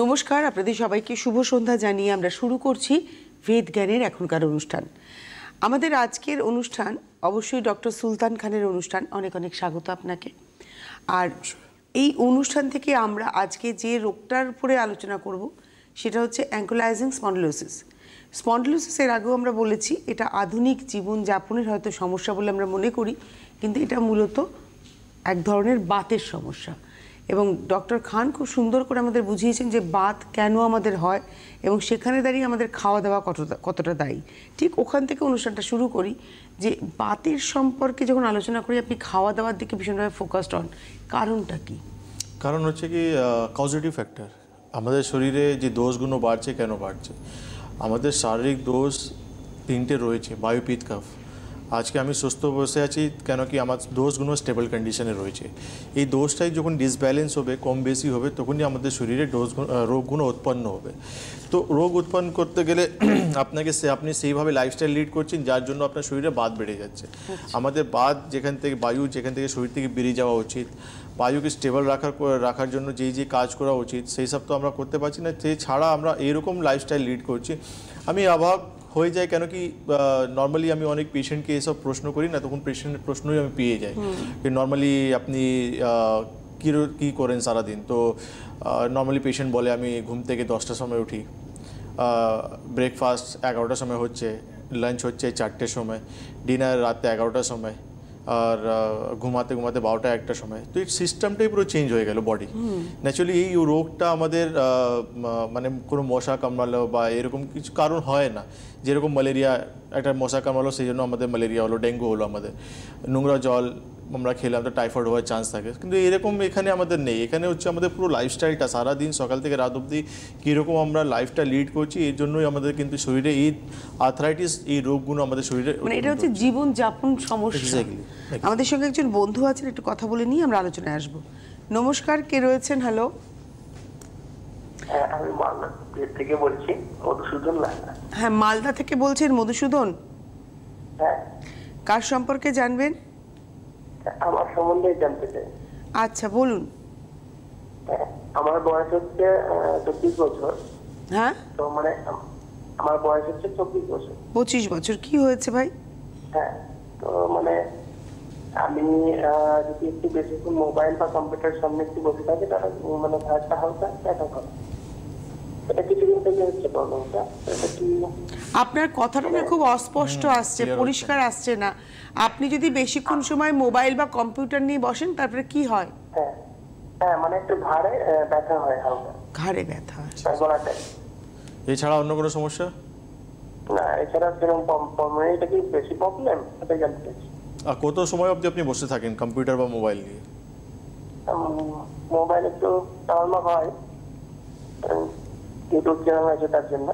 নমস্কার, আপনাদের সবাইকে শুভ সন্ধ্যা জানিয়ে আমরা শুরু করছি বেদ জ্ঞানের এখনকার অনুষ্ঠান। আমাদের আজকের অনুষ্ঠান অবশ্যই ডক্টর সুলতান খানের অনুষ্ঠান। অনেক অনেক স্বাগত আপনাকে। আর এই অনুষ্ঠান থেকে আমরা আজকে যে রোগটার উপরে আলোচনা করব সেটা হচ্ছে অ্যাঙ্কোলাইজিং স্পন্ডিলোসিস। স্পন্ডিলোসিসের আগেও আমরা বলেছি এটা আধুনিক জীবনযাপনের হয়তো সমস্যা বলে আমরা মনে করি, কিন্তু এটা মূলত এক ধরনের বাতের সমস্যা। এবং ডক্টর খান খুব সুন্দর করে আমাদের বুঝিয়েছেন যে বাত কেন আমাদের হয় এবং সেখানে দাঁড়িয়ে আমাদের খাওয়া দাওয়া কতটা দায়ী। ঠিক ওখান থেকে অনুষ্ঠানটা শুরু করি যে বাতের সম্পর্কে যখন আলোচনা করি আপনি খাওয়া দাওয়ার দিকে ভীষণভাবে ফোকাসড হন, কারণটা কি? কারণ হচ্ছে কি কজেটিভ ফ্যাক্টর। আমাদের শরীরে যে দোষগুলো বাড়ছে, কেন বাড়ছে? আমাদের শারীরিক দোষ তিনটে রয়েছে। বায়ু, পিত্ত, কফ। আজকে আমি সুস্থ বসে আছি কেন কি আমার দোষগুলো স্টেবল কন্ডিশনে রয়েছে। এই দোষটাই যখন ডিসব্যালেন্স হবে, কম বেশি হবে, তখনই আমাদের শরীরে রোগগুলো উৎপন্ন হবে। তো রোগ উৎপন্ন করতে গেলে আপনি সেইভাবে লাইফস্টাইল লিড করছেন যার জন্য আপনার শরীরে বাত বেড়ে যাচ্ছে। আমাদের বাত যেখান থেকে যেখান থেকে শরীর থেকে বেরিয়ে যাওয়া উচিত, বায়ুকে স্টেবল রাখার জন্য যে কাজ করা উচিত সেই সব তো আমরা করতে পারছি না। সেই ছাড়া আমরা এরকম লাইফস্টাইল লিড করছি। আমি অবাক হয়ে যায় কেন কি নর্মালি আমি অনেক পেশেন্টকে এসব প্রশ্ন করি না, তখন পেশেন্টের প্রশ্নই আমি পেয়ে যাই যে নর্মালি আপনি কী করেন সারাদিন। তো নর্মালি পেশেন্ট বলে আমি ঘুম থেকে 10টার সময় উঠি, ব্রেকফাস্ট 11টার সময় হচ্ছে, লাঞ্চ হচ্ছে 4টের সময়, ডিনার রাতে 11টার সময়, আর ঘুমাতে 12টা 1টার সময়। তো এই সিস্টেমটাই পুরো চেঞ্জ হয়ে গেল বডি। ন্যাচুরালি এই রোগটা আমাদের মানে কোনো মশা কামড়ালো বা এরকম কিছু কারণ হয় না। যেরকম ম্যালেরিয়া, একটা মশা কামড়ালো সেই জন্য আমাদের ম্যালেরিয়া হলো, ডেঙ্গু হলো, আমাদের নোংরা জল আমরা খেলাম তো টাইফয়েড হওয়ার চান্স থাকে। কিন্তু এরকম এখানে আমাদের নেই। এখানে হচ্ছে আমাদের পুরো লাইফস্টাইলটা সারাদিন সকাল থেকে রাত অবধি কীরকম আমরা লাইফটা লিড করছি, এর জন্যই আমাদের কিন্তু শরীরে এই আর্থ্রাইটিস, এই রোগগুলো আমাদের শরীরে, মানে এটা হচ্ছে জীবনযাপন সমস্যা। আমাদের সঙ্গে একজন বন্ধু আছেন, একটু কথা বলে নিয়ে আমরা আলোচনায় আসবো। নমস্কার, কে রয়েছেন? হ্যালো। আমি মালদা থেকে বলছি, মধুসূদন লাহা। হ্যাঁ, মালদা থেকে বলছেন মধুসূদন। হ্যাঁ। কার সম্পর্কে জানবেন? আমার সম্বন্ধে জানতে চাই। আচ্ছা, বলুন। আমার বয়স হচ্ছে 24 বছর। হ্যাঁ, তো মানে আমার বয়স হচ্ছে 24 বছর। 25 বছর। কি হয়েছে ভাই? হ্যাঁ, তো মানে আমি যদি একটু বেশিক্ষণ মোবাইল বা কম্পিউটার সামনে একটু বসে থাকি তাহলে মানে ঘাড়টা হালকা ব্যথা করে। এটা কিছুদিন থেকে হচ্ছে প্রবলেমটা। এটা কি আপনার কথাটা না খুব অস্পষ্ট আসছে, পরিষ্কার আসছে না। আপনি যদি বেশিক্ষণ সময় মোবাইল বা কম্পিউটার নিয়ে বসেন তারপরে কি হয়? হ্যাঁ হ্যাঁ, মানে একটু ঘাড়ে ব্যথা হয়, হালকা ঘাড়ে ব্যথা হয়। গলাটায়। এছাড়া অন্য কোনো সমস্যা? না, এছাড়া সেরকম এটা কি বেশি প্রবলেম এটা জানতে চাইছি। আর কত সময় অবধি আপনি বসে থাকেন কম্পিউটার বা মোবাইল নিয়ে? মোবাইল একটু চালানো হয়, ইউটিউব চ্যানেল আছে তার জন্য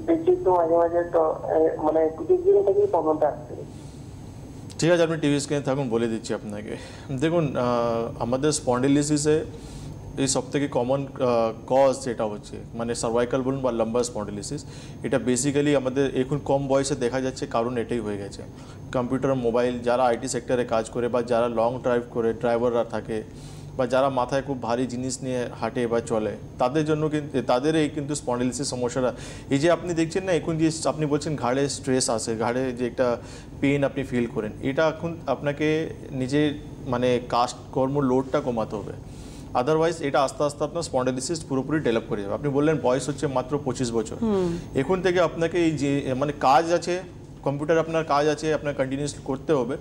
দেখি তো মাঝে মাঝে। তো মানে দিনে থেকেই প্রবলেমটা আসছে। ঠিক আছে, আপনি টিভি স্ক্রিনে থাকুন, বলে দিচ্ছি আপনাকে। দেখুন, আমাদের স্পন্ডিলোসিসে এই সবথেকে কমন কজ যেটা হচ্ছে মানে সার্ভাইকাল বলুন বা লাম্বার স্পন্ডিলোসিস, এটা বেসিক্যালি আমাদের এখন কম বয়সে দেখা যাচ্ছে। কারণ এটাই হয়ে গেছে কম্পিউটার, মোবাইল। যারা আইটি সেক্টরে কাজ করে বা যারা লং ড্রাইভ করে, ড্রাইভাররা থাকে, বা যারা মাথায় খুব ভারী জিনিস নিয়ে হাঁটে বা চলে, তাদের জন্য কিন্তু তাদেরই কিন্তু স্পন্ডিলোসিস সমস্যাটা। এই যে আপনি দেখছেন না এখন যে আপনি বলছেন ঘাড়ে স্ট্রেস আসে, ঘাড়ে যে একটা পেন আপনি ফিল করেন, এটা এখন আপনাকে নিজের মানে কর্ম লোডটা কমাতে হবে। আদারওয়াইজ এটা আস্তে আস্তে আপনার স্পন্ডিলোসিস পুরোপুরি ডেভেলপ করে যাবে। আপনি বললেন বয়স হচ্ছে মাত্র 25 বছর। এখন থেকে আপনাকে এই যে মানে কাজ আছে, কম্পিউটার আপনার কাজ আছে, আপনার কন্টিনিউসলি করতে হবে।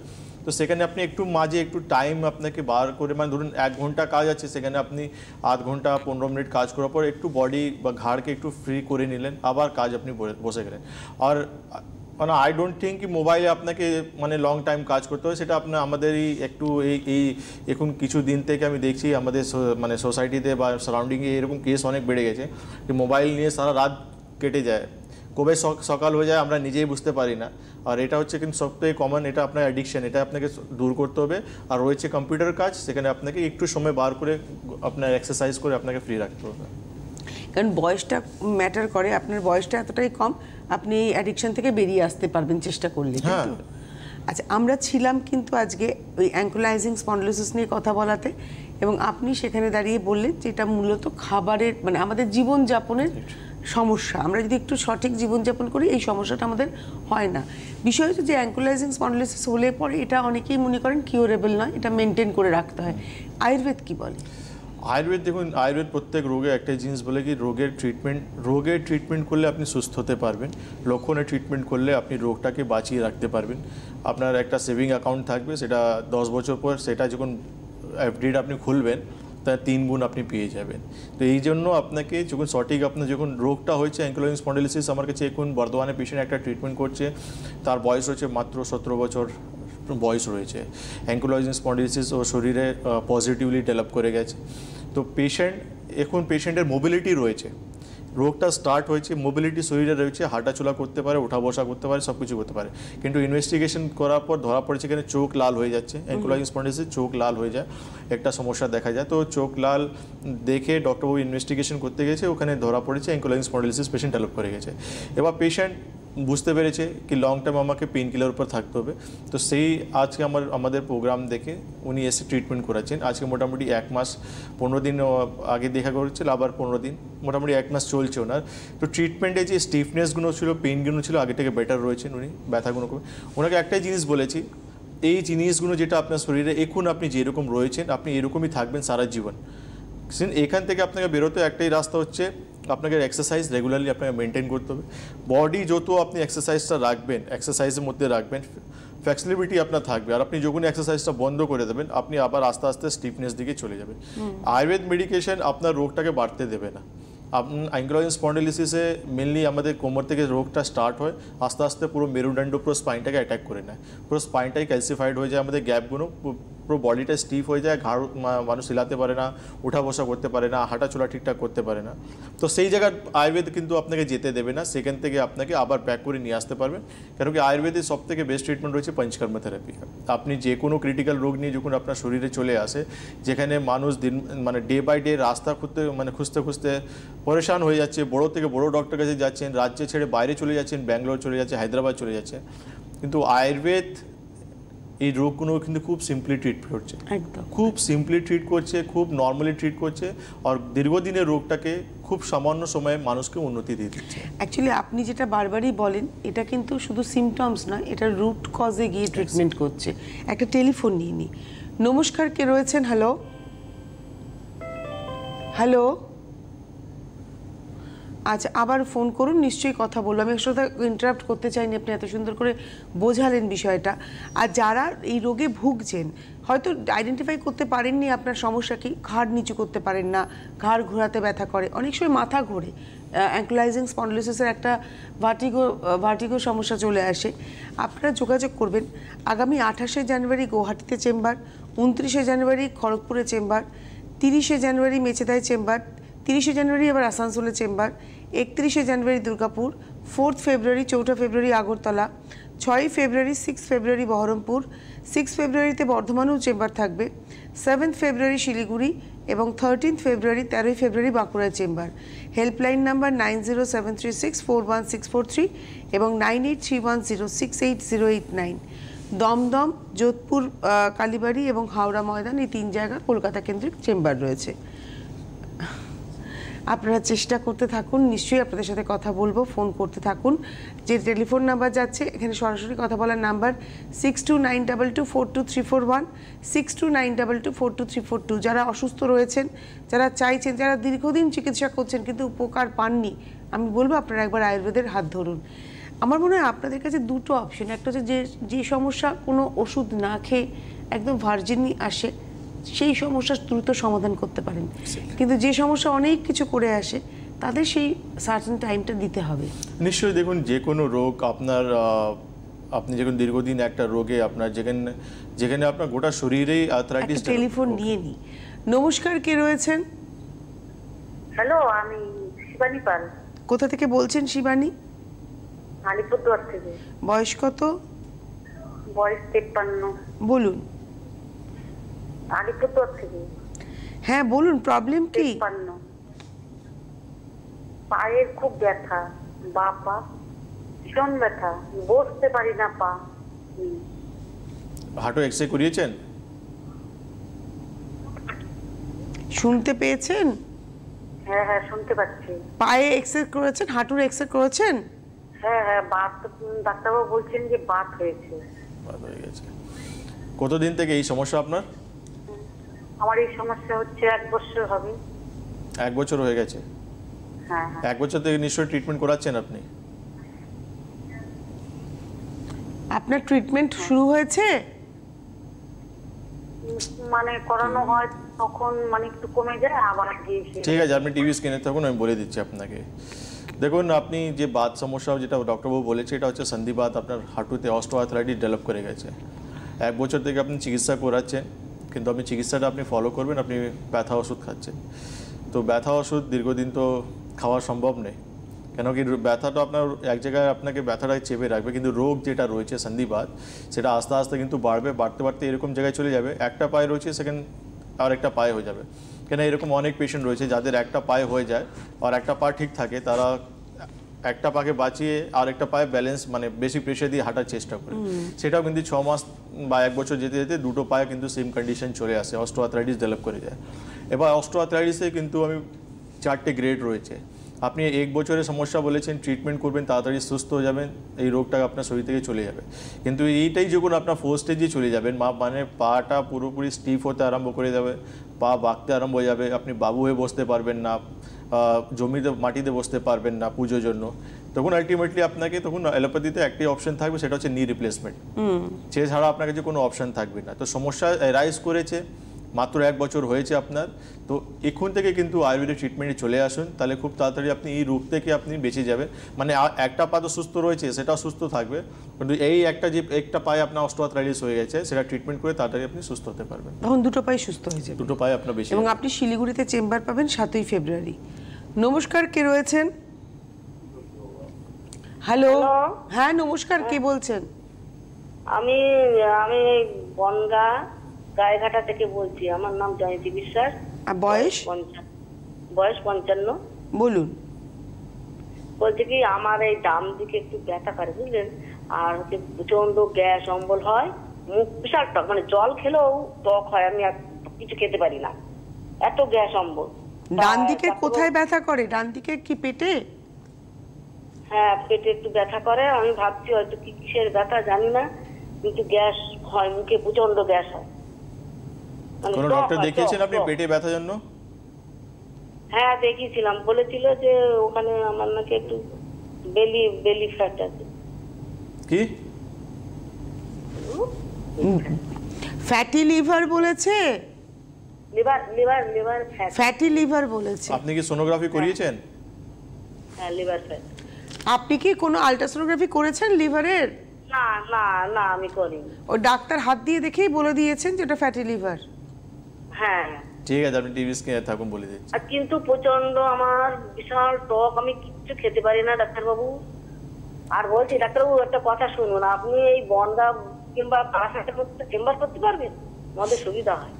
তো সেখানে আপনি একটু মাঝে একটু টাইম আপনাকে বার করে, মানে ধরুন 1 ঘন্টা কাজ আছে, সেখানে আপনি আধ ঘন্টা 15 মিনিট কাজ করার পর একটু বডি বা ঘাড়কে একটু ফ্রি করে নিলেন, আবার কাজ আপনি বসে গেলেন। আর মানে আই ডোন্ট থিঙ্ক কি মোবাইলে আপনাকে মানে লং টাইম কাজ করতে হবে। সেটা আপনার আমাদেরই একটু এই এখন কিছু দিন থেকে আমি দেখছি আমাদের মানে সোসাইটিতে বা সারাউন্ডিংয়ে এরকম কেস অনেক বেড়ে গেছে যে মোবাইল নিয়ে সারা রাত কেটে যায়, কবে সকাল হয়ে যায় আমরা নিজেই বুঝতে পারি না। আর এটা হচ্ছে কিন্তু সবথেকে কমন, এটা আপনার অ্যাডিকশন, এটা আপনাকে দূর করতে হবে। আর রয়েছে কম্পিউটার কাজ, সেখানে আপনাকে একটু সময় বার করে আপনার এক্সারসাইজ করে আপনাকে ফ্রি রাখতে হবে। কারণ বয়সটা ম্যাটার করে। আপনার বয়সটা এতটাই কম, আপনি অ্যাডিকশন থেকে বেরিয়ে আসতে পারবেন চেষ্টা করলে। আচ্ছা, আমরা ছিলাম কিন্তু আজকে ওই অ্যাঙ্কোলাইজিং স্পন্ডিলোসিস নিয়ে কথা বলাতে, এবং আপনি সেখানে দাঁড়িয়ে বললেন যে এটা মূলত খাবারের মানে আমাদের জীবনযাপনের সমস্যা। আমরা যদি একটু সঠিক জীবনযাপন করি এই সমস্যাটা আমাদের হয় না। বিষয় হচ্ছে যে অ্যাঙ্কোলাইজিং স্পন্ডিলোসিস হলে পরে এটা অনেকেই মনে করেন কিউরেবল নয়, এটা মেনটেন করে রাখতে হয়। আয়ুর্বেদ কি বলে? আয়ুর্বেদ দেখুন, আয়ুর্বেদ প্রত্যেক রোগে একটাই জিনিস বলে কি রোগের ট্রিটমেন্ট করলে আপনি সুস্থ হতে পারবেন, লক্ষণের ট্রিটমেন্ট করলে আপনি রোগটাকে বাঁচিয়ে রাখতে পারবেন। আপনার একটা সেভিং অ্যাকাউন্ট থাকবে, সেটা 10 বছর পর সেটা যখন এফডিটা আপনি খুলবেন তার 3 গুণ আপনি পেয়ে যাবেন। তো এই জন্য আপনাকে যখন সঠিক আপনার যখন রোগটা হয়েছে অ্যাঙ্কোলাইজিং স্পন্ডিলোসিস, আমার কাছে এখন বর্ধমানে পেশেন্ট একটা ট্রিটমেন্ট করছে, তার বয়স হচ্ছে মাত্র 17 বছর বয়স রয়েছে। অ্যাঙ্কোলাইজিং স্পন্ডিলোসিস ও শরীরে পজিটিভলি ডেভেলপ করে গেছে। তো পেশেন্টের মোবিলিটি রয়েছে, রোগটা স্টার্ট হয়েছে, মোবিলিটি শরীরে রয়েছে, হাঁটাচলা করতে পারে, ওঠা বসা করতে পারে, সব কিছু করতে পারে। কিন্তু ইনভেস্টিগেশন করার পর ধরা পড়েছে এখানে চোখ লাল হয়ে যাচ্ছে। অ্যাঙ্কোলাইজিং স্পন্ডিলোসিস চোখ লাল হয়ে যায়, একটা সমস্যা দেখা যায়। তো চোখ লাল দেখে ডক্টরবাবু ইনভেস্টিগেশন করতে গেছে, ওখানে ধরা পড়েছে অ্যাঙ্কোলাইজিং স্পন্ডিলোসিস পেশেন্ট ডেভেলপ করে গেছে। এবার পেশেন্ট বুঝতে পেরেছে কি লং টাইম আমাকে পেন কিলার উপর থাকতে হবে। তো সেই আজকে আমাদের প্রোগ্রাম দেখে উনি এসে ট্রিটমেন্ট করাচ্ছেন। আজকে মোটামুটি 1 মাস 15 দিন আগে দেখা করেছিল, আবার 15 দিন, মোটামুটি 1 মাস চলছে ওনার। তো ট্রিটমেন্টে যে স্টিফনেসগুলো ছিল, পেনগুলো ছিল, আগে থেকে বেটার রয়েছেন উনি, ব্যথাগুলো। ওনাকে একটাই জিনিস বলেছি, এই জিনিসগুলো যেটা আপনার শরীরে এখন আপনি যেরকম রয়েছেন আপনি এরকমই থাকবেন সারা জীবন। এখান থেকে আপনাকে বেরোতে একটাই রাস্তা হচ্ছে আপনাকে এক্সারসাইজ রেগুলারলি আপনাকে মেনটেন করতে হবে। বডি যত আপনি এক্সারসাইজটা রাখবেন, এক্সারসাইজের মধ্যে রাখবেন, ফ্লেক্সিবিলিটি আপনার থাকবে। আর আপনি যখন এক্সারসাইজটা বন্ধ করে দেবেন আপনি আবার আস্তে আস্তে স্টিফনেস দিকে চলে যাবেন। আয়ুর্বেদ মেডিকেশন আপনার রোগটাকে বাড়তে দেবে না। অ্যাঙ্কোলাইজিং স্পন্ডিলোসিসে মেনলি আমাদের কোমর থেকে রোগটা স্টার্ট হয়, আস্তে আস্তে পুরো মেরুদণ্ড পুরো স্পাইনটাকে অ্যাটাক করে নেয়, পুরো স্পাইনটাই ক্যালসিফাইড হয়ে যায়, আমাদের গ্যাপগুলো পুরো বডিটা স্টিফ হয়ে যায়, ঘাড় মানুষ হিলাতে পারে না, উঠা বসা করতে পারে না, হাঁটাচলা ঠিকঠাক করতে পারে না। তো সেই জায়গায় আয়ুর্বেদ কিন্তু আপনাকে যেতে দেবে না, সেখান থেকে আপনাকে আবার ব্যাক করে নিয়ে আসতে পারবেন। কারণ কি আয়ুর্বেদের সব থেকে বেস্ট ট্রিটমেন্ট রয়েছে পঞ্চকর্ম থেরাপি। আপনি যে কোনো ক্রিটিক্যাল রোগ নিয়ে যখন আপনার শরীরে চলে আসে, যেখানে মানুষ ডে বাই ডে রাস্তা খুঁজতে খুঁজতে পরেশান হয়ে যাচ্ছে, বড় থেকে বড় ডক্টর কাছে যাচ্ছেন, রাজ্য ছেড়ে বাইরে চলে যাচ্ছেন, ব্যাঙ্গালোর চলে যাচ্ছে, হায়দ্রাবাদ চলে যাচ্ছে, কিন্তু আয়ুর্বেদ এই রোগগুলো কিন্তু খুব সিম্পলি ট্রিট করছে, খুব সিম্পলি ট্রিট করছে, খুব নর্মালি ট্রিট করছে, আর দীর্ঘদিনের রোগটাকে খুব সামান্য সময়ে মানুষকে উন্নতি দিয়ে দিচ্ছে। অ্যাকচুয়ালি আপনি যেটা বারবারই বলেন এটা কিন্তু শুধু সিমটমস না, এটা রুট কজে গিয়ে ট্রিটমেন্ট করছে। একটা টেলিফোন নিয়ে নিই। নমস্কার, কে রয়েছেন? হ্যালো হ্যালো, আচ্ছা আবার ফোন করুন, নিশ্চয়ই কথা বলবো। আমি একসাথে ইন্টারাপ্ট করতে চাইনি, আপনি এত সুন্দর করে বোঝালেন বিষয়টা। আর যারা এই রোগে ভুগছেন, হয়তো আইডেন্টিফাই করতে পারেননি আপনার সমস্যা কি, ঘাড় নিচু করতে পারেন না, ঘাড় ঘোরাতে ব্যথা করে, অনেক সময় মাথা ঘোরে, অ্যাঙ্কোলাইজিং স্পন্ডিলোসিসের একটা ভার্টিগো সমস্যা চলে আসে, আপনারা যোগাযোগ করবেন। আগামী 28শে জানুয়ারি গুয়াহাটিতে চেম্বার, 29শে জানুয়ারি খড়গপুরে চেম্বার, 30শে জানুয়ারি মেচেদায় চেম্বার, 30শে জানুয়ারি আবার আসানসোলে চেম্বার, 31শে জানুয়ারি দুর্গাপুর, 4 ফেব্রুয়ারি 4 ফেব্রুয়ারি আগরতলা, 6 ফেব্রুয়ারি 6 ফেব্রুয়ারি বহরমপুর, 6 ফেব্রুয়ারিতে বর্ধমানেও চেম্বার থাকবে, 7 ফেব্রুয়ারি শিলিগুড়ি এবং 13 ফেব্রুয়ারি 13 ফেব্রুয়ারি বাঁকুড়া চেম্বার। হেল্পলাইন নাম্বার 9073641643 এবং 9831068089। দমদম, যোধপুর, কালীবাড়ি এবং হাওড়া ময়দান, এই 3 জায়গা কলকাতা কেন্দ্রিক চেম্বার রয়েছে। আপনারা চেষ্টা করতে থাকুন, নিশ্চয়ই আপনাদের সাথে কথা বলবো, ফোন করতে থাকুন। যে টেলিফোন নাম্বার যাচ্ছে এখানে সরাসরি কথা বলার নাম্বার 6292242341, 6292242342। যারা অসুস্থ রয়েছেন, যারা চাইছেন, যারা দীর্ঘদিন চিকিৎসা করছেন কিন্তু উপকার পাননি, আমি বলবো আপনারা একবার আয়ুর্বেদের হাত ধরুন। আমার মনে হয় আপনাদের কাছে দুটো অপশন, একটা হচ্ছে যে সমস্যা কোনো ওষুধ না খেয়ে একদম ভার্জিনই আসে, সেই সমস্যা দ্রুত সমাধান করতে পারেন, কিন্তু যে সমস্যা অনেক কিছু করে আসে তাদের সেই সার্টেন টাইমটা দিতে হবে। নিশ্চয়ই দেখুন, যে কোনো রোগ আপনার আপনি যখন দীর্ঘদিন একটা রোগে আপনার যেখানে আপনার গোটা শরীরেই আর্থ্রাইটিস। টেলিফোন নিয়ে নি। নমস্কার, কে রয়েছেন? হ্যালো, আমি শিবানী পাল। কোথা থেকে বলছেন শিবানী? আলিপুরদুয়ার থেকে। বয়স কত? বয়স 53। বলুন। আলিপুরদুয়ার থেকে। হ্যাঁ বলুন, প্রবলেম কি? 53। পায়ের খুব ব্যথা, পা ভীষণ ব্যথা, বসতে পারি না পা। হাঁটু এক্সরে করিয়েছেন? শুনতে পেয়েছেন? হ্যাঁ হ্যাঁ শুনতে পাচ্ছি। পায়ে এক্সরে করেছেন? হাঁটুর এক্সরে করেছেন? হ্যাঁ হ্যাঁ বাত, ডাক্তারবাবু বলছেন যে বাত হয়েছে। বাদ হয়ে গেছে। কতদিন থেকে এই সমস্যা আপনার? আমার এই সমস্যা হচ্ছে 1 বছর হবে। 1 বছর হয়ে গেছে। হ্যাঁ হ্যাঁ 1 বছর থেকে নিশ্চয়ই ট্রিটমেন্ট করাচ্ছেন আপনি? আপনার ট্রিটমেন্ট শুরু হয়েছে? মানে করানো হয় তখন মানে একটু কমে যায় আবার গিয়ে ঠিক আছে, আপনি টিভি স্ক্রিনে থাকুন, আমি বলে দিচ্ছি আপনাকে। দেখুন, আপনি যে বাত সমস্যা যেটা ডক্টরবাবু বলেছে, এটা হচ্ছে সন্ধিবাত। আপনার হাঁটুতে অস্টিওআর্থ্রাইটিস ডেভেলপ করে গেছে। 1 বছর থেকে আপনি চিকিৎসা করাচ্ছেন, কিন্তু আপনি চিকিৎসাটা আপনি ফলো করবেন। আপনি ব্যথা ওষুধ খাচ্ছেন, তো ব্যথা ওষুধ দীর্ঘদিন তো খাওয়া সম্ভব নেই, কেন কি ব্যথাটা আপনার এক জায়গায় আপনাকে ব্যথাটাকে চেপে রাখবে, কিন্তু রোগ যেটা রয়েছে সন্ধিবাত, সেটা আস্তে আস্তে কিন্তু বাড়বে। বাড়তে বাড়তে এরকম জায়গায় চলে যাবে, একটা পায়ে রয়েছে সেকেন্ড আর একটা পায়ে হয়ে যাবে। কেন এরকম অনেক পেশেন্ট রয়েছে যাদের একটা পায়ে হয়ে যায় আর একটা পা ঠিক থাকে, তারা একটা পাকে বাঁচিয়ে আর একটা পায়ে ব্যালেন্স মানে বেশি প্রেশার দিয়ে হাঁটার চেষ্টা করে। সেটাও কিন্তু 6 মাস বা 1 বছর যেতে যেতে দুটো পায়ে কিন্তু সেম কন্ডিশন চলে আসে, অস্টিওআর্থ্রাইটিস ডেভেলপ করে যায়। এবার অস্টিওআর্থ্রাইটিসে কিন্তু আমি 4টে গ্রেড রয়েছে। আপনি 1 বছরের সমস্যা বলেছেন, ট্রিটমেন্ট করবেন, তাড়াতাড়ি সুস্থ হয়ে যাবেন, এই রোগটা আপনার শরীর থেকে চলে যাবে। কিন্তু এইটাই যখন আপনার 4 স্টেজে চলে যাবেন, মানে পাটা পুরোপুরি স্টিফ হতে আরম্ভ করে যাবে, পা বাঁকতে আরম্ভ হয়ে যাবে, আপনি বাবু হয়ে বসতে পারবেন না, জমিতে মাটিতে বসতে পারবেন না পুজোর জন্য, তখন আলটিমেটলি আপনাকে তখন অ্যালোপ্যাথিতে একটাই অপশন থাকবে, সেটা হচ্ছে নি রিপ্লেসমেন্ট। সে ছাড়া আপনার কাছে কোনো অপশন থাকবে না। তো সমস্যা রাইজ করেছে, মাত্র 1 বছর হয়েছে আপনার, তো এখন থেকে কিন্তু আয়ুর্বেদিক ট্রিটমেন্টে চলে আসুন, তাহলে খুব তাড়াতাড়ি আপনি এই রোগ থেকে আপনি বেঁচে যাবেন। মানে একটা পা তো সুস্থ রয়েছে, সেটাও সুস্থ থাকবে, কিন্তু এই একটা পায়ে আপনার অস্টিওআর্থ্রাইটিস হয়ে গেছে, সেটা ট্রিটমেন্ট করে তাড়াতাড়ি আপনি সুস্থ হতে পারবেন। তখন দুটো পায়ে সুস্থ হয়ে যাবে, দুটো পায়ে আপনার বেশি। এবং আপনি শিলিগুড়িতে চেম্বার পাবেন 7ই ফেব্রুয়ারি। নমস্কার, কে রয়েছেন? হ্যালো। হ্যাঁ নমস্কার, কে বলছেন? আমি বনগা গায়েঘাটা থেকে বলছি। আমার নাম জয়ন্তী বিশ্বাস। বয়স? বয়স 55। বলুন। বলছি কি, আমার এই ডান দিকে একটু ব্যথা করে বুঝলেন, আর হচ্ছে প্রচন্ড গ্যাস অম্বল হয়, মুখ বিশাল টক, মানে জল খেলেও টক হয়, আমি আর কিছু খেতে পারি না, এত গ্যাস অম্বল। ডান দিকে কোথায় ব্যথা করে? ডান দিকে কি পেটে? হ্যাঁ পেটে একটু ব্যথা করে, আমি ভাবছি হয়তো কিসের ব্যথা জানি না, কিন্তু গ্যাস হয়, মুখে প্রচন্ড গ্যাস হয়। কোন ডক্টর দেখিয়েছেন আপনি পেটে ব্যথার জন্য? হ্যাঁ দেখিয়েছিলাম, বলেছিল যে ওখানে আমার নাকি একটু বেলি ফ্যাট আছে। কি ফ্যাটি লিভার বলেছে? Liver fat. ফ্যাটি লিভার বলেছে। আপনি কি সোনোগ্রাফি করিয়েছেন? হ্যাঁ লিভার ফ্যাট। আপনি কি কোনো আল্ট্রাসোনোগ্রাফি করেছেন লিভারের? না না না আমি করিনি। ও ডাক্তার হাত দিয়ে দেখেই বলে দিয়েছেন যে ওটা ফ্যাটি লিভার? হ্যাঁ ঠিক আছে, আপনি টিভি স্ক্রিনে থাকুন, বলে দিচ্ছি। আর কিন্তু প্রচন্ড আমার বিশাল টক, আমি কিচ্ছু খেতে পারি না ডাক্তারবাবু। আর বলছি ডাক্তারবাবু একটা কথা শুনুন, আপনি এই বনগা কিংবা বারাসাতের মধ্যে চেম্বার করতে পারবেন? আমাদের সুবিধা হয়।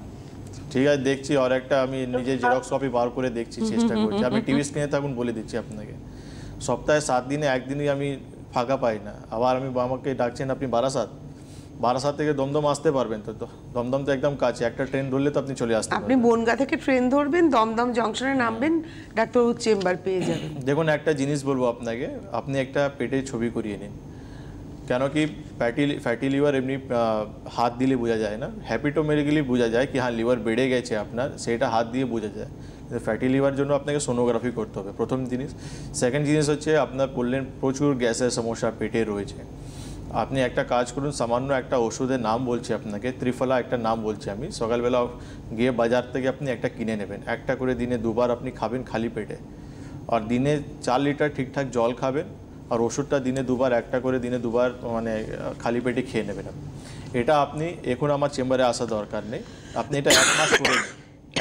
ঠিক আছে, দেখছি, আর একটা আমি নিজে জেরক্স কপি বার করে দেখছি, চেষ্টা করছি। আপনি টিভি স্ক্রিনে থাকুন, বলে দিচ্ছি আপনাকে। সপ্তাহে 7 দিনে 1 দিনই আমি ফাঁকা পাই না। আবার আমাকে ডাকছেন আপনি বারাসাত থেকে দমদম আসতে পারবেন? তো দমদম তো একদম কাছে, একটা ট্রেন ধরলে তো আপনি চলে আসতে আপনি পারবেন। বনগা থেকে ট্রেন ধরবেন, দমদম জংশনে নামবেন, ডাক্তারবাবুর চেম্বার পেয়ে যাবেন। দেখুন, একটা জিনিস বলবো আপনাকে, আপনি একটা পেটের ছবি করিয়ে নিন। কেন কি ফ্যাটি লিভার এমনি হাত দিলে বোঝা যায় না, হ্যাপিটোমেরিক্যালি বোঝা যায় কি হ্যাঁ লিভার বেড়ে গেছে আপনার, সেটা হাত দিয়ে বোঝা যায়। ফ্যাটি লিভার জন্য আপনাকে সোনোগ্রাফি করতে হবে, প্রথম জিনিস। সেকেন্ড জিনিস হচ্ছে আপনার বললেন প্রচুর গ্যাসের সমস্যা পেটে রয়েছে। আপনি একটা কাজ করুন, সামান্য একটা ওষুধের নাম বলছি আপনাকে, ত্রিফলা একটা নাম বলছি আমি, সকালবেলা গিয়ে বাজার থেকে আপনি একটা কিনে নেবেন, একটা করে দিনে 2 বার আপনি খাবেন খালি পেটে, আর দিনে 4 লিটার ঠিকঠাক জল খাবেন, আর ওষুধটা দিনে 2 বার, একটা করে দিনে 2 বার মানে খালি পেটে খেয়ে নেবেন। এটা আপনি এখন আমার চেম্বারে আসা দরকার নেই, আপনি এটা 1 মাস করে নিন।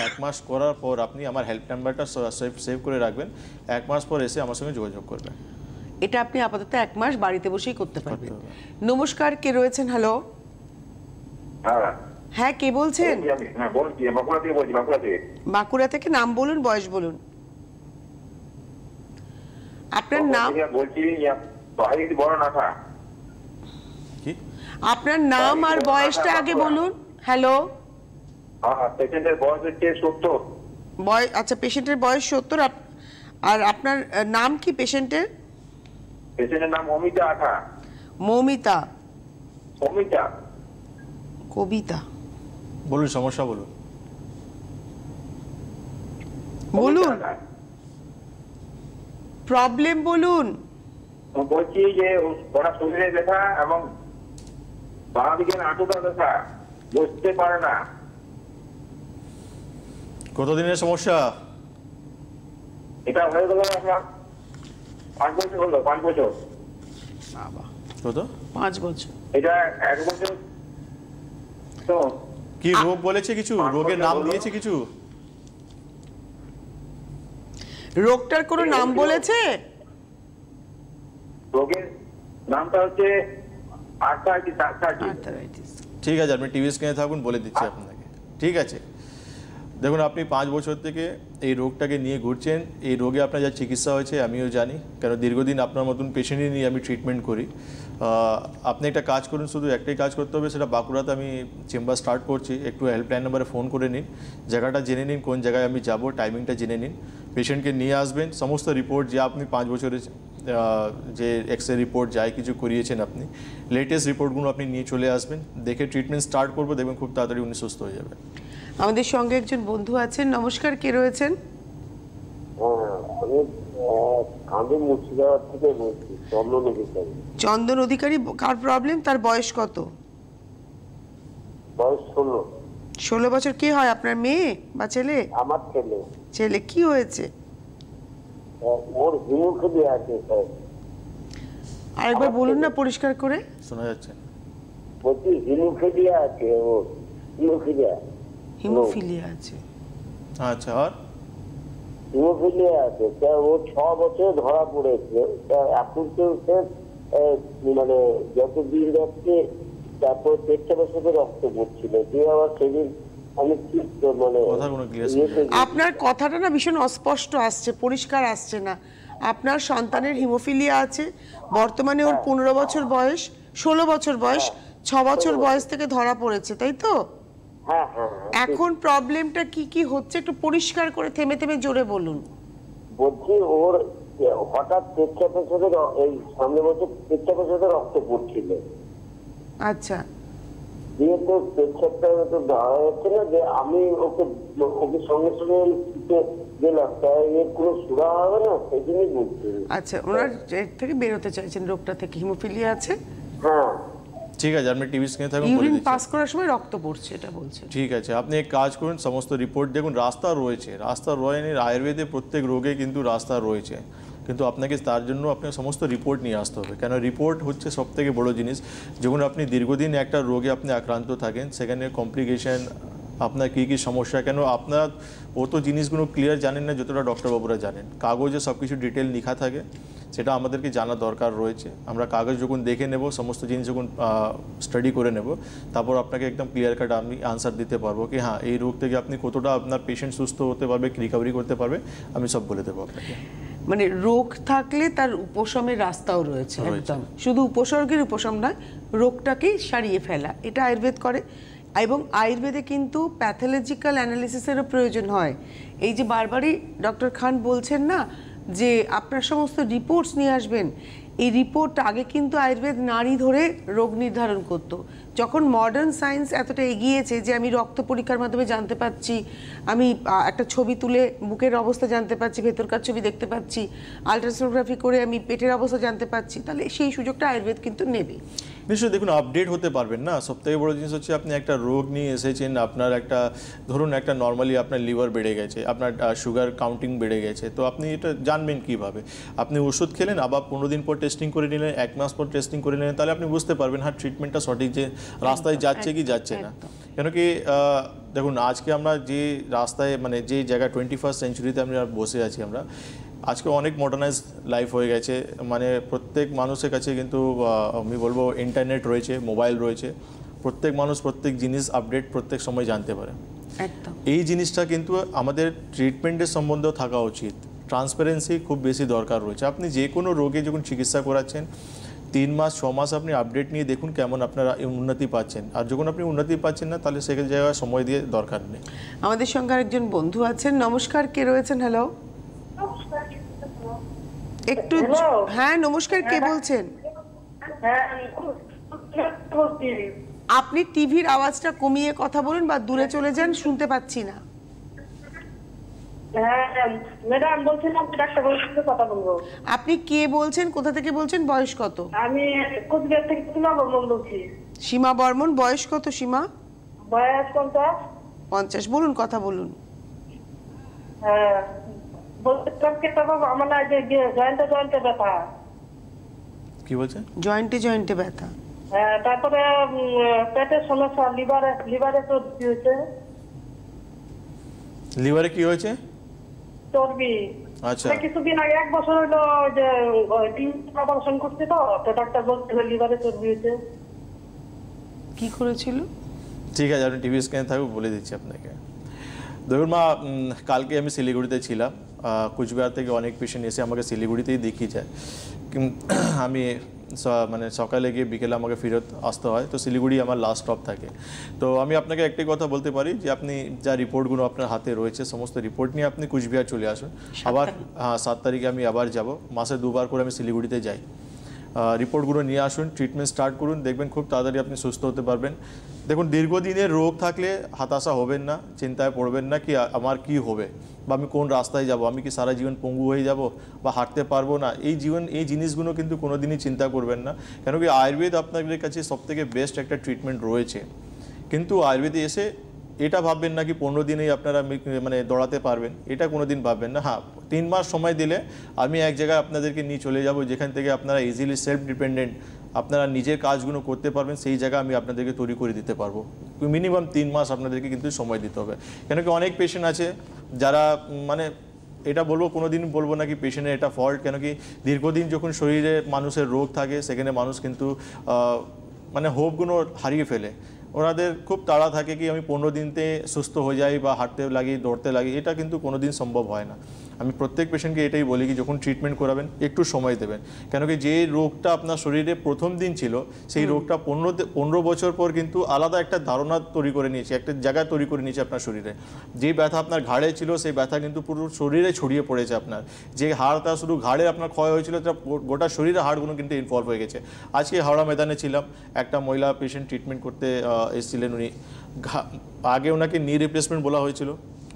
1 মাস করার পর আপনি আমার হেল্প নাম্বারটা সেভ করে রাখবেন, 1 মাস পর এসে আমার সঙ্গে যোগাযোগ করবেন। এটা আপনি আপাতত 1 মাস বাড়িতে বসেই করতে পারবেন। নমস্কার, কে রয়েছেন? হ্যালো। হ্যাঁ কে বলছেন? বাঁকুড়া থেকে। নাম বলুন, বয়স বলুন। আপনার নাম? কি আপনার নাম আর বয়সটা আগে বলুন। হ্যালো। পেশেন্টের বয়স হচ্ছে 70। আচ্ছা, পেশেন্টের বয়স 70। আর আপনার নাম কি পেশেন্টের? পেশেন্টের নাম অমিতা আঠা। মৌমিতা? অমিতা। কবিতা? বলুন সমস্যা বলুন। বলুন প্রবলেম বলুন। বলছি যে ওরা শরীরে ব্যথা এবং বাঁ দিকে হাঁটুটা ব্যথা, বসতে পারে না। কতদিনের সমস্যা? এটা হয়ে গেল আপনার 5 বছর হলো। 5 বছর। বাবা, কত? 5 বছর। এটা 1 বছর। তো কি রোগ বলেছে কিছু? রোগের নাম দিয়েছে কিছু? রোগটার কোনো নাম বলেছে? রোগের নামটা হচ্ছে আর্থারাইটিস। আর্থারাইটিস। ঠিক আছে, আপনি টিভি স্ক্রিনে থাকুন, বলে দিচ্ছি আপনাকে। ঠিক আছে, দেখুন আপনি 5 বছর থেকে এই রোগটাকে নিয়ে ঘুরছেন। এই রোগে আপনার যা চিকিৎসা হয়েছে আমিও জানি, কারণ দীর্ঘদিন আপনার মতন পেশেন্টই নিয়ে আমি ট্রিটমেন্ট করি। আপনি একটা কাজ করুন, শুধু একটাই কাজ করতে হবে, সেটা বাঁকুড়াতে আমি চেম্বার স্টার্ট করছি। একটু হেল্পলাইন নাম্বারে ফোন করে নিন, জায়গাটা জেনে নিন, কোন জায়গায় আমি যাব, টাইমিংটা জেনে নিন। পেশেন্টকে নিয়ে আসবেন, সমস্ত রিপোর্ট যে আপনি 5 বছরের যে এক্সরে রিপোর্ট যাই কিছু করিয়েছেন আপনি, লেটেস্ট রিপোর্টগুলো আপনি নিয়ে চলে আসবেন। দেখে ট্রিটমেন্ট স্টার্ট করবো, দেখবেন খুব তাড়াতাড়ি উনি সুস্থ হয়ে যাবে। আমাদের সঙ্গে একজন বন্ধু আছেন। নমস্কার, কে রয়েছেন? আমি মুর্শিদাবাদ থেকে বলছি, চন্দন অধিকারী। চন্দন অধিকারী, কার প্রবলেম? তার বয়স কত? বয়স 16। 16 বছর। কি হয় আপনার, মেয়ে বা ছেলে? আমার ছেলে। ছেলে। কি হয়েছে? ওর হিমোফিলিয়া আছে স্যার। আরেকবার বলুন না পরিষ্কার করে। শোনা যাচ্ছে? বলছি হিমোফিলিয়া আছে ওর। হিমোফিলিয়া আছে। আচ্ছা, আর হিমোফিলিয়া আছে। তা ও 6 বছর ধরা পড়েছে। তা এখন তো স্যার মানে যত দিন যাচ্ছে তারপর পেচ্ছাপের সাথে রক্ত পড়ছিল, যে আবার সেদিন আমি ঠিক মানে কথাগুলো clear আপনার কথাটা না ভীষণ অস্পষ্ট আসছে, পরিষ্কার আসছে না। আপনার সন্তানের হিমোফিলিয়া আছে, বর্তমানে ওর 15 বছর বয়স, 16 বছর বয়স, 6 বছর বয়স থেকে ধরা পড়েছে, তাই তো? হ্যাঁ। এখন প্রবলেমটা কি কি হচ্ছে একটু পরিষ্কার করে থেমে থেমে জোরে বলুন। বলছি ওর হঠাৎ পেচ্ছাপের সাথে এই সামনে বছর পেচ্ছাপের সাথে রক্ত পড়ছিল। আচ্ছা। দিয়ে তো পেচ্ছাপটা তো ধরা যাচ্ছে না, যে আমি ওকে সঙ্গে সঙ্গে গেলাম, তাই এর কোনো সুরা হবে না, সেই জন্যই বলছি। আচ্ছা, ওনার এর থেকে বেরোতে চাইছেন, রোগটা থেকে, হিমোফিলিয়া আছে। হ্যাঁ ঠিক আছে, আপনি টিভি স্ক্রিনে থাকুন, বলে ইউরিন দিচ্ছি। পাস করার সময় রক্ত পড়ছে, এটা বলছেন। ঠিক আছে, আপনি এক কাজ করুন, সমস্ত রিপোর্ট দেখুন। রাস্তা রয়েছে, রাস্তা রয়েনি, আয়ুর্বেদে প্রত্যেক রোগে কিন্তু রাস্তা রয়েছে, কিন্তু আপনাকে তার জন্য আপনার সমস্ত রিপোর্ট নিয়ে আসতে হবে। কেন রিপোর্ট হচ্ছে সবথেকে বড় জিনিস। যখন আপনি দীর্ঘদিন একটা রোগে আপনি আক্রান্ত থাকেন, সেখানে কমপ্লিকেশন, আপনার কী কী সমস্যা, কেন আপনার অত জিনিসগুলো ক্লিয়ার জানেন না যতটা ডক্টরবাবুরা জানেন। কাগজে সব কিছু ডিটেল লেখা থাকে, সেটা আমাদেরকে জানা দরকার রয়েছে। আমরা কাগজ যখন দেখে নেব, সমস্ত জিনিস যখন স্টাডি করে নেব, তারপর আপনাকে একদম ক্লিয়ার কাট আমি আনসার দিতে পারবো কি হ্যাঁ এই রোগ থেকে আপনি কতটা আপনার পেশেন্ট সুস্থ হতে পারবে, রিকভারি করতে পারবে, আমি সব বলে দেবো আপনাকে। মানে রোগ থাকলে তার উপশমের রাস্তাও রয়েছে, একদম। শুধু উপসর্গের উপশম নয়, রোগটাকেই সারিয়ে ফেলা, এটা আয়ুর্বেদ করে। এবং আয়ুর্বেদে কিন্তু প্যাথোলজিক্যাল অ্যানালিসিসেরও প্রয়োজন হয়। এই যে বারবারই ডক্টর খান বলছেন না যে আপনার সমস্ত রিপোর্টস নিয়ে আসবেন, এই রিপোর্ট আগে কিন্তু আয়ুর্বেদ নাড়ি ধরে রোগ নির্ধারণ করতো। যখন মডার্ন সায়েন্স এতটা এগিয়েছে যে আমি রক্ত পরীক্ষার মাধ্যমে জানতে পারছি, আমি একটা ছবি তুলে বুকের অবস্থা জানতে পারছি, ভেতরকার ছবি দেখতে পাচ্ছি, আলট্রাসোনোগ্রাফি করে আমি পেটের অবস্থা জানতে পারছি, তাহলে সেই সুযোগটা আয়ুর্বেদ কিন্তু নেবে। নিশ্চয়ই, দেখুন আপডেট হতে পারবেন না। সবথেকে বড় জিনিস হচ্ছে আপনি একটা রোগ নিয়ে এসেছেন, আপনার একটা ধরুন একটা নর্মালি আপনার লিভার বেড়ে গেছে, আপনার সুগার কাউন্টিং বেড়ে গেছে, তো আপনি এটা জানবেন কীভাবে? আপনি ওষুধ খেলেন, আবার 15 দিন পর টেস্টিং করে নিলেন, 1 মাস পর টেস্টিং করে নিলেন, তাহলে আপনি বুঝতে পারবেন হ্যাঁ ট্রিটমেন্টটা সঠিক যে রাস্তায় যাচ্ছে কি যাচ্ছে না। কেন কি দেখুন আজকে আমরা যে রাস্তায় মানে যে জায়গায় 21st সেঞ্চুরিতে আমরা বসে আছি, আমরা আজকে অনেক মডার্নাইজ লাইফ হয়ে গেছে। মানে প্রত্যেক মানুষের কাছে কিন্তু আমি বলবো ইন্টারনেট রয়েছে, মোবাইল রয়েছে, প্রত্যেক মানুষ প্রত্যেক জিনিস আপডেট প্রত্যেক সময় জানতে পারে। একদম এই জিনিসটা কিন্তু আমাদের ট্রিটমেন্টের সম্বন্ধেও থাকা উচিত। ট্রান্সপারেন্সি খুব বেশি দরকার রয়েছে। আপনি যে কোনো রোগে যখন চিকিৎসা করাচ্ছেন, 3 মাস 6 মাস আপনি আপডেট নিয়ে দেখুন কেমন আপনারা উন্নতি পাচ্ছেন। আর যখন আপনি উন্নতি পাচ্ছেন না তাহলে সেই জায়গায় সময় দিয়ে দরকার নেই। আমাদের সঙ্গে আরেকজন বন্ধু আছেন। নমস্কার, কে রয়েছেন? হ্যালো, একটু হ্যাঁ নমস্কার, কে বলছেন? আপনি টিভির আওয়াজটা কমিয়ে কথা বলুন বা দূরে চলে যান, শুনতে পাচ্ছি না। ম্যাডাম বলছিলাম ডাক্তারবাবুর সাথে কথা বলবো। আপনি কে বলছেন, কোথা থেকে বলছেন, বয়স কত? আমি কোচবিহার থেকে সীমা বর্মন বলছি। সীমা বর্মন, বয়স কত সীমা? বয়স 50। 50, বলুন, কথা বলুন। হ্যাঁ, বলছিলাম কি বাবা, আমার না যে জয়েন্টে ব্যথা। কি বলছেন? জয়েন্টে ব্যথা। হ্যাঁ, তারপরে পেটের সমস্যা, লিভারে চর্বি হয়েছে। লিভারে কি হয়েছে? চর্বি। আচ্ছা, কিছুদিন আগে 1 বছর হলো যে অপারেশন করছে, তো ডাক্তার বলছে লিভারে চর্বি হয়েছে। কি করেছিল? ঠিক আছে, আপনি টিভি স্ক্রিনে থাকুক, বলে দিচ্ছি আপনাকে। দেখুন মা, কালকে আমি শিলিগুড়িতে ছিলাম। কুচবিহার থেকে অনেক পেশেন্ট এসে আমাকে শিলিগুড়িতেই দেখিয়ে যায়। আমি মানে সকালে গিয়ে বিকেলে আমাকে ফেরত আসতে হয়, তো শিলিগুড়ি আমার লাস্ট স্টপ থাকে। তো আমি আপনাকে একটাই কথা বলতে পারি যে আপনি যা রিপোর্টগুলো আপনার হাতে রয়েছে সমস্ত রিপোর্ট নিয়ে আপনি কুচবিহার চলে আসুন। আবার 7 তারিখে আমি আবার যাব। মাসে 2 বার করে আমি শিলিগুড়িতে যাই। রিপোর্টগুলো নিয়ে আসুন, ট্রিটমেন্ট স্টার্ট করুন, দেখবেন খুব তাড়াতাড়ি আপনি সুস্থ হতে পারবেন। দেখুন, দীর্ঘদিনের রোগ থাকলে হতাশা হবেন না, চিন্তায় পড়বেন না কি আমার কি হবে বা আমি কোন রাস্তায় যাব, আমি কি সারা জীবন পঙ্গু হয়ে যাব বা হাঁটতে পারবো না। এই জিনিসগুলো কিন্তু কোনোদিনই চিন্তা করবেন না, কেন কি আয়ুর্বেদ আপনাদের কাছে সবথেকে বেস্ট একটা ট্রিটমেন্ট রয়েছে। কিন্তু আয়ুর্বেদে এসে এটা ভাববেন না কি 15 দিনেই আপনারা মানে দৌড়াতে পারবেন, এটা কোনো দিন ভাববেন না। হ্যাঁ, 3 মাস সময় দিলে আমি এক জায়গায় আপনাদেরকে নিয়ে চলে যাব যেখান থেকে আপনারা ইজিলি সেলফ ডিপেন্ডেন্ট, আপনারা নিজের কাজগুলো করতে পারবেন, সেই জায়গা আমি আপনাদেরকে তৈরি করে দিতে পারবো। মিনিমাম 3 মাস আপনাদেরকে কিন্তু সময় দিতে হবে, কেন কি অনেক পেশেন্ট আছে যারা মানে এটা বলবো, কোনো দিন বলবো না কি পেশেন্টের এটা ফল্ট, কেন কি দীর্ঘদিন যখন শরীরে মানুষের রোগ থাকে সেখানে মানুষ কিন্তু মানে হোপগুলো হারিয়ে ফেলে। ওনাদের খুব তাড়া থাকে কি আমি 15 দিনতে সুস্থ হয়ে যাই বা হাঁটতে লাগি, দৌড়তে লাগি, এটা কিন্তু কোনোদিন সম্ভব হয় না। আমি প্রত্যেক পেশেন্টকে এটাই বলি কি যখন ট্রিটমেন্ট করাবেন একটু সময় দেবেন, কেন কি যে রোগটা আপনার শরীরে প্রথম দিন ছিল সেই রোগটা 15 বছর পর কিন্তু আলাদা একটা ধারণা তৈরি করে নিয়েছে, একটা জায়গা তৈরি করে নিয়েছে আপনার শরীরে। যে ব্যথা আপনার ঘাড়ে ছিল সেই ব্যথা কিন্তু পুরো শরীরে ছড়িয়ে পড়েছে। আপনার যে হাড়টা শুধু ঘাড়ে আপনার ক্ষয় হয়েছিল, গোটা শরীরে হাড়গুলো কিন্তু ইনভলভ হয়ে গেছে। আজকে হাওড়া ময়দানে ছিলাম, একটা মহিলা পেশেন্ট ট্রিটমেন্ট করতে এসেছিলেন। উনি আগে ওনাকে নি রিপ্লেসমেন্ট বলা হয়েছিল,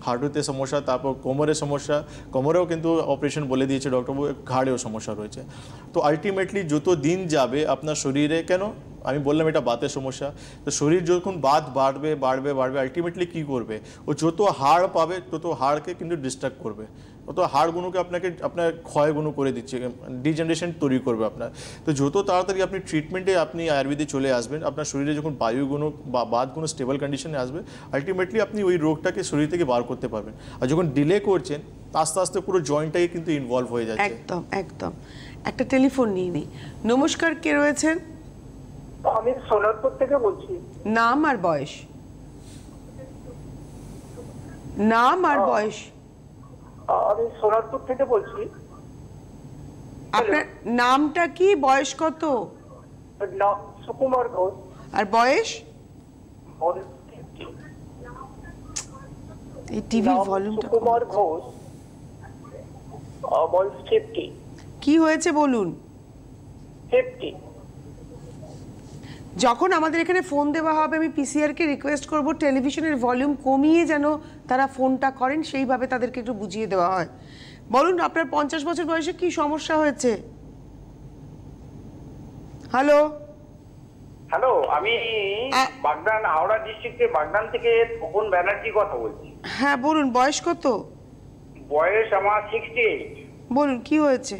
হাঁটুতে সমস্যা, তারপর কোমরের সমস্যা, কোমরেও কিন্তু অপারেশন বলে দিয়েছে ডক্টরবাবু, ঘাড়েও সমস্যা রয়েছে। তো আলটিমেটলি যত দিন যাবে আপনার শরীরে, কেন আমি বললাম এটা বাতের সমস্যা, তো শরীর যখন বাত বাড়বে বাড়বে বাড়বে আলটিমেটলি কী করবে, ও যত হাড় পাবে তত হাড়কে কিন্তু ডিস্টার্ব করবে, তত হাড়গুলোকে আপনার ক্ষয়গুলো করে দিচ্ছে, ডিজেনারেশন তৈরি করবে আপনার। তো যত তাড়াতাড়ি আপনি ট্রিটমেন্টে আপনি আয়ুর্বেদে চলে আসবেন, আপনার শরীরে যখন বায়ুগুলো বা বাতগুলো স্টেবল কন্ডিশনে আসবে, আলটিমেটলি আপনি ওই রোগটাকে শরীর থেকে বার করতে পারবেন। আর যখন ডিলে করছেন আস্তে আস্তে পুরো জয়েন্টটাই কিন্তু ইনভলভ হয়ে যাচ্ছে। একদম একদম। একটা টেলিফোন নিয়ে নিই। নমস্কার, কে রয়েছেন? আমি সোনারপুর থেকে বলছি। নাম আর বয়স? নাম আর বয়স? আমি সোনারপুর থেকে বলছি। আপনার নামটা কি, বয়স কত? নাম সুকুমার ঘোষ। আর বয়স? এই টিভির ভলিউমটা সুকুমার ঘোষ, বয়স 50। কি হয়েছে বলুন? 50। যখন আমাদের এখানে ফোন দেওয়া হবে আমি পিসিআরকে রিকোয়েস্ট করব টেলিভিশনের ভলিউম কমিয়ে যেন তারা ফোনটা করেন, সেইভাবে তাদেরকে একটু বুঝিয়ে দেওয়া হয়। বলুন আপনার 50 বছর বয়সে কি সমস্যা হয়েছে? হ্যালো, আমি বাগদান, হাওড়া ডিস্ট্রিক্টে বাগদান থেকে তপন ব্যানার্জি কথা বলছি। হ্যাঁ বলুন, বয়স কত? বয়স আমার 68। বলুন কি হয়েছে?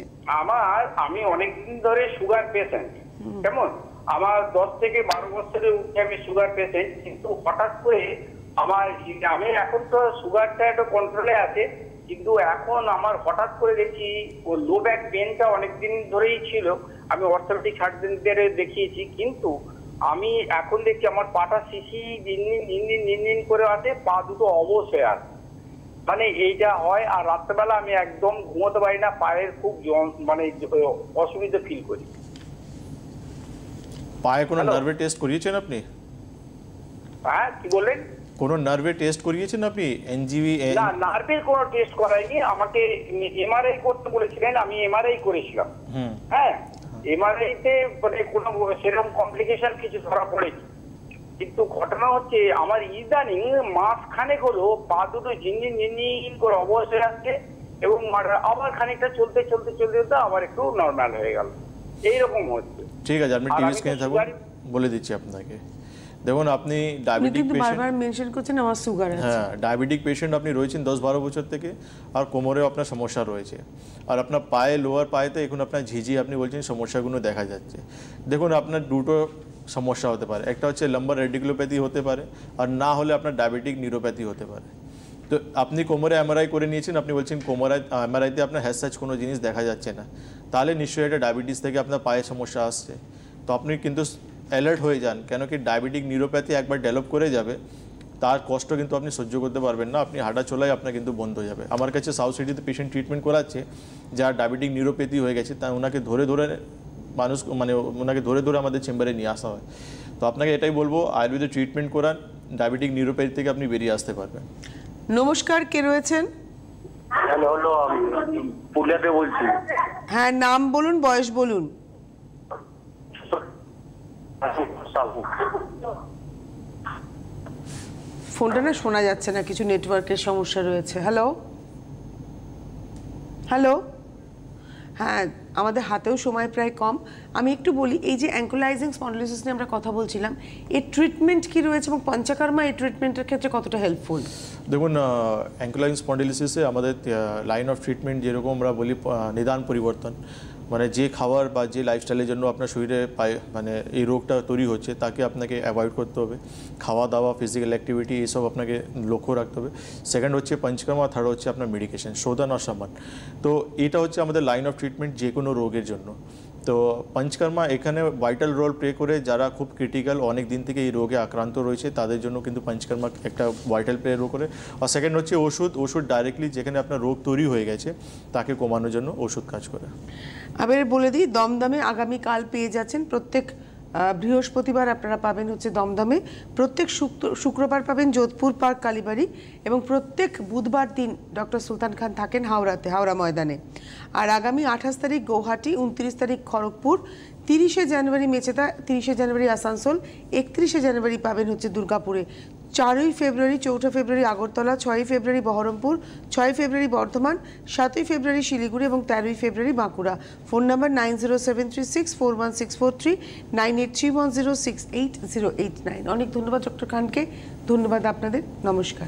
আমি অনেকদিন ধরে সুগার পেশেন্ট। কেমন, আমার 10 থেকে 12 বছরের উঠে আমি সুগার পেশেন্ট, কিন্তু হঠাৎ করে আমি এখন তো সুগারটা একটু কন্ট্রোলে আছে, কিন্তু এখন আমার হঠাৎ করে দেখি ও লো ব্যাক পেনটা অনেকদিন ধরেই ছিল। আমি অর্থোপেডিক সার্জনদের দেখিয়েছি, কিন্তু আমি এখন দেখছি আমার পাটা শিশি দিন করে আছে, পা দুটো অবশ হয়ে আছে। মানে এইটা হয়, আর রাত্রেবেলা আমি একদম ঘুমোতে পারি না, পায়ের খুব মানে অসুবিধা ফিল করি। পায়ে কোনো নার্ভে টেস্ট করিয়েছেন আপনি? হ্যাঁ, কি বললেন? কোনো নার্ভে টেস্ট করিয়েছেন আপনি? এনজিবি? না, নার্ভের কোনো টেস্ট করাইনি, আমাকে এমআরআই করতে বলেছিলেন, আমি এমআরআই করেছিলাম। হ্যাঁ, এমআরআই তে মানে কোনো সেরকম কমপ্লিকেশন কিছু ধরা পড়েনি, কিন্তু ঘটনা হচ্ছে আমার ইদানিং মাসখানেক হলো পা দুটো ঝিনঝিন ঝিনঝিন করে অবশ্যই আসছে, এবং আবার খানিকটা চলতে চলতে চলতে চলতে আবার একটু নর্মাল হয়ে গেল, এইরকম হচ্ছে। ঠিক আছে, আপনি টিভি স্ক্রিনে থাকুন, বলে দিচ্ছি আপনাকে। দেখুন, আপনি ডায়াবেটিক পেশেন্ট, বারবার মেনশন করছেন আমার সুগার আছে। হ্যাঁ, ডায়াবেটিক পেশেন্ট আপনি রয়েছেন 10-12 বছর থেকে, আর কোমরেও আপনার সমস্যা রয়েছে, আর আপনার পায়ে, লোয়ার পায়েতে এখন আপনার ঝিঝি, আপনি বলছেন সমস্যাগুলো দেখা যাচ্ছে। দেখুন, আপনার দুটো সমস্যা হতে পারে, একটা হচ্ছে লাম্বার রেডিকুলোপ্যাথি হতে পারে, আর না হলে আপনার ডায়াবেটিক নিউরোপ্যাথি হতে পারে। তো আপনি কোমরে এমআরআই করে নিয়েছেন, আপনি বলছেন কোমরে এমআরআইতে আপনার হ্যাজ কোনো জিনিস দেখা যাচ্ছে না, তাহলে নিশ্চয়ই এটা ডায়াবেটিস থেকে আপনার পায়ে সমস্যা আসছে। তো আপনি কিন্তু অ্যালার্ট হয়ে যান, কেন কি ডায়াবেটিক নিউরোপ্যাথি একবার ডেভেলপ করে যাবে, তার কষ্ট কিন্তু আপনি সহ্য করতে পারবেন না, আপনি হাঁটা চলাই আপনার কিন্তু বন্ধ হয়ে যাবে। আমার কাছে সাউথ সিটিতে পেশেন্ট ট্রিটমেন্ট করাচ্ছে, যার ডায়াবেটিক নিউরোপ্যাথি হয়ে গেছে, তা ওনাকে ধরে ধরে মানুষ মানে ওনাকে ধরে ধরে আমাদের চেম্বারে নিয়ে আসা হয়। তো আপনাকে এটাই বলবো, আয়ুর্বেদের ট্রিটমেন্ট করান, ডায়াবেটিক নিউরোপ্যাথি থেকে আপনি বেরিয়ে আসতে পারবেন। নমস্কার, কে রয়েছেন? হ্যালো, আমি পুরুলিয়াতে বলছি। হ্যাঁ, নাম বলুন, বয়স বলুন। ফোনটা না শোনা যাচ্ছে না, কিছু নেটওয়ার্কের সমস্যা রয়েছে। হ্যালো হ্যালো, হ্যাঁ, আমাদের হাতেও সময় প্রায় কম। আমি একটু বলি, এই যে অ্যাঙ্কোলাইজিং স্পন্ডিলোসিস নিয়ে আমরা কথা বলছিলাম, এর ট্রিটমেন্ট কি রয়েছে এবং পঞ্চকর্মা এই ট্রিটমেন্টের ক্ষেত্রে কতটা হেল্পফুল? দেখুন, অ্যাঙ্কোলাইজিং স্পন্ডিলোসিসে আমাদের লাইন অফ ট্রিটমেন্ট যেরকম আমরা বলি নিদান পরিবর্তন, মানে যে খাবার বা যে লাইফস্টাইলের জন্য আপনার শরীরে মানে এই রোগটা তৈরি হচ্ছে, তাকে আপনাকে অ্যাভয়েড করতে হবে। খাওয়া দাওয়া, ফিজিক্যাল অ্যাক্টিভিটি, এইসব আপনাকে লক্ষ্য রাখতে হবে। সেকেন্ড হচ্ছে পঞ্চকর্মা, থার্ড হচ্ছে আপনার মেডিকেশন, শোধন আর সমান। তো এটা হচ্ছে আমাদের লাইন অফ ট্রিটমেন্ট যে কোনো রোগের জন্য। তো পঞ্চকর্মা এখানে ভাইটাল রোল প্লে করে, যারা খুব ক্রিটিক্যাল অনেক দিন থেকে এই রোগে আক্রান্ত রয়েছে, তাদের জন্য কিন্তু পঞ্চকর্মা একটা ভাইটাল প্লে রোল করে। আর সেকেন্ড হচ্ছে ওষুধ ডাইরেক্টলি যেখানে আপনার রোগ তৈরি হয়ে গেছে তাকে কমানোর জন্য ওষুধ কাজ করে। আবার বলে দিই, দমদমে আগামীকাল পেয়ে যাচ্ছেন, প্রত্যেক বৃহস্পতিবার আপনারা পাবেন হচ্ছে দমদমে, প্রত্যেক শুক্রবার পাবেন যোধপুর পার্ক কালীবাড়ি, এবং প্রত্যেক বুধবার দিন ডক্টর সুলতান খান থাকেন হাওড়াতে, হাওড়া ময়দানে। আর আগামী 28 তারিখ গৌহাটি, 29 তারিখ খড়গপুর, 30শে জানুয়ারি মেচেদা, 30শে জানুয়ারি আসানসোল, 31শে জানুয়ারি পাবেন হচ্ছে দুর্গাপুরে, 4ই ফেব্রুয়ারি, 4ঠা ফেব্রুয়ারি আগরতলা, 6ই ফেব্রুয়ারি বহরমপুর, 6ই ফেব্রুয়ারি বর্ধমান, 7ই ফেব্রুয়ারি শিলিগুড়ি এবং 13ই ফেব্রুয়ারি বাঁকুড়া। Phone number 9073641643, 9831068089। অনেক ধন্যবাদ ডক্টর খানকে, ধন্যবাদ আপনাদের, নমস্কার।